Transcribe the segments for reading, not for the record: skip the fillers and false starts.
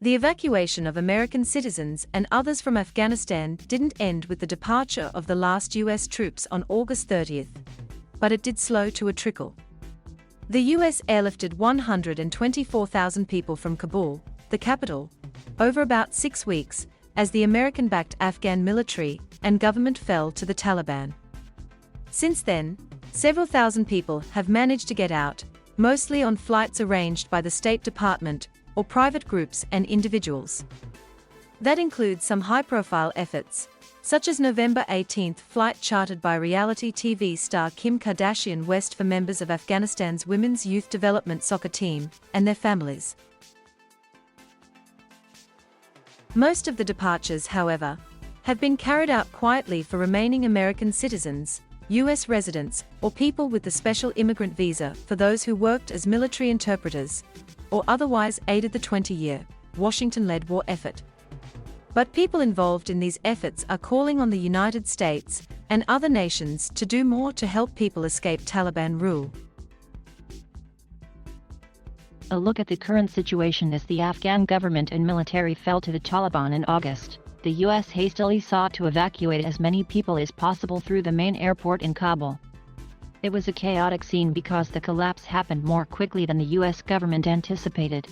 The evacuation of American citizens and others from Afghanistan didn't end with the departure of the last U.S. troops on August 30th, but it did slow to a trickle. The U.S. airlifted 124,000 people from Kabul, the capital, over about 6 weeks, as the American-backed Afghan military and government fell to the Taliban. Since then, several thousand people have managed to get out, mostly on flights arranged by the State Department or private groups and individuals. That includes some high-profile efforts, such as November 18th flight chartered by reality TV star Kim Kardashian West for members of Afghanistan's women's youth development soccer team and their families. Most of the departures, however, have been carried out quietly for remaining American citizens, U.S. residents, or people with the special immigrant visa for those who worked as military interpreters or otherwise aided the 20-year, Washington-led war effort. But people involved in these efforts are calling on the United States and other nations to do more to help people escape Taliban rule. A look at the current situation as the Afghan government and military fell to the Taliban in August. The U.S. hastily sought to evacuate as many people as possible through the main airport in Kabul. It was a chaotic scene because the collapse happened more quickly than the U.S. government anticipated.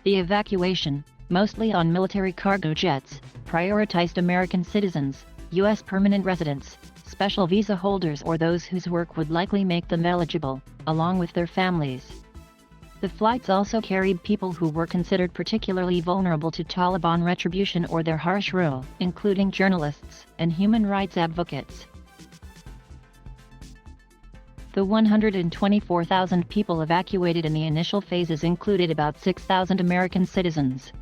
The evacuation, mostly on military cargo jets, prioritized American citizens, U.S. permanent residents, special visa holders or those whose work would likely make them eligible, along with their families. The flights also carried people who were considered particularly vulnerable to Taliban retribution or their harsh rule, including journalists and human rights advocates. The 124,000 people evacuated in the initial phases included about 6,000 American citizens.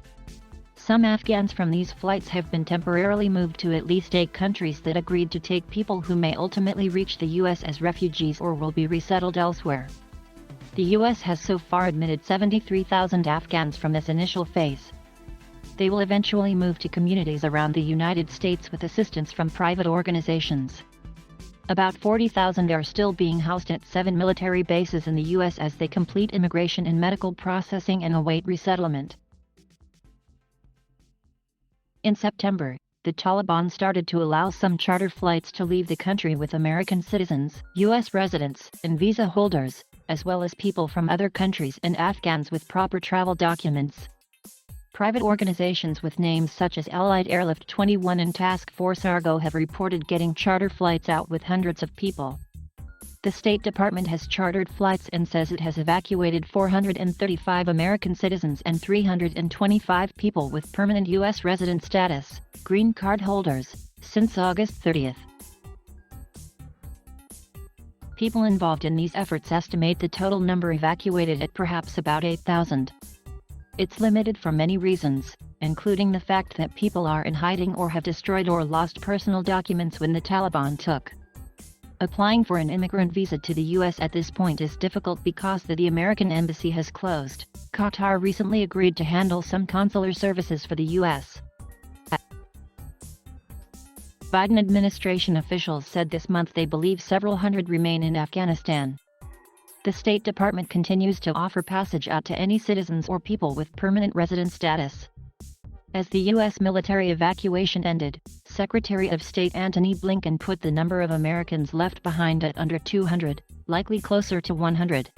Some Afghans from these flights have been temporarily moved to at least 8 countries that agreed to take people who may ultimately reach the U.S. as refugees or will be resettled elsewhere. The U.S. has so far admitted 73,000 Afghans from this initial phase. They will eventually move to communities around the United States with assistance from private organizations. About 40,000 are still being housed at 7 military bases in the U.S. as they complete immigration and medical processing and await resettlement. In September, the Taliban started to allow some charter flights to leave the country with American citizens, U.S. residents, and visa holders, as well as people from other countries and Afghans with proper travel documents. Private organizations with names such as Allied Airlift 21 and Task Force Argo have reported getting charter flights out with hundreds of people. The State Department has chartered flights and says it has evacuated 435 American citizens and 325 people with permanent U.S. resident status, green card holders, since August 30th. People involved in these efforts estimate the total number evacuated at perhaps about 8,000. It's limited for many reasons, including the fact that people are in hiding or have destroyed or lost personal documents when the Taliban took. Applying for an immigrant visa to the U.S. at this point is difficult because the American embassy has closed. Qatar recently agreed to handle some consular services for the U.S. Biden administration officials said this month they believe several hundred remain in Afghanistan. The State Department continues to offer passage out to any citizens or people with permanent resident status. As the U.S. military evacuation ended, Secretary of State Antony Blinken put the number of Americans left behind at under 200, likely closer to 100.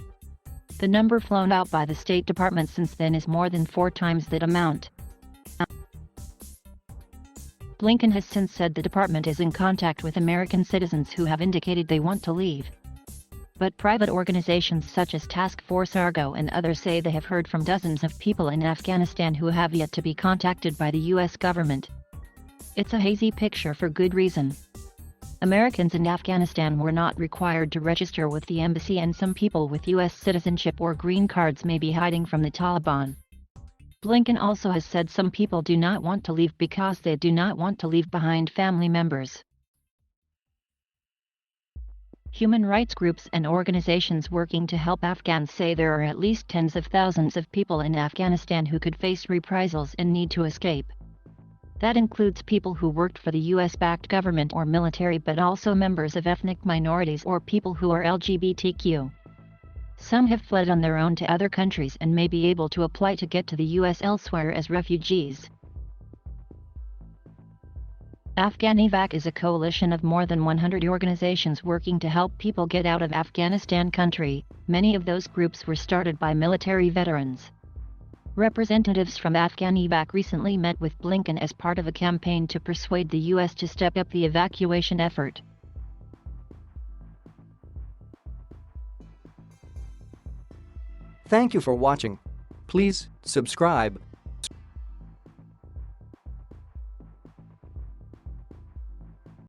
The number flown out by the State Department since then is more than 4 times that amount. Blinken has since said the department is in contact with American citizens who have indicated they want to leave. But private organizations such as Task Force Argo and others say they have heard from dozens of people in Afghanistan who have yet to be contacted by the U.S. government. It's a hazy picture for good reason. Americans in Afghanistan were not required to register with the embassy, and some people with U.S. citizenship or green cards may be hiding from the Taliban. Blinken also has said some people do not want to leave because they do not want to leave behind family members. Human rights groups and organizations working to help Afghans say there are at least tens of thousands of people in Afghanistan who could face reprisals and need to escape. That includes people who worked for the US-backed government or military, but also members of ethnic minorities or people who are LGBTQ. Some have fled on their own to other countries and may be able to apply to get to the US elsewhere as refugees. Afghan-evac is a coalition of more than 100 organizations working to help people get out of Afghanistan country. Many of those groups were started by military veterans. Representatives from Afghan-evac recently met with Blinken as part of a campaign to persuade the US to step up the evacuation effort. Thank you for watching. Please subscribe.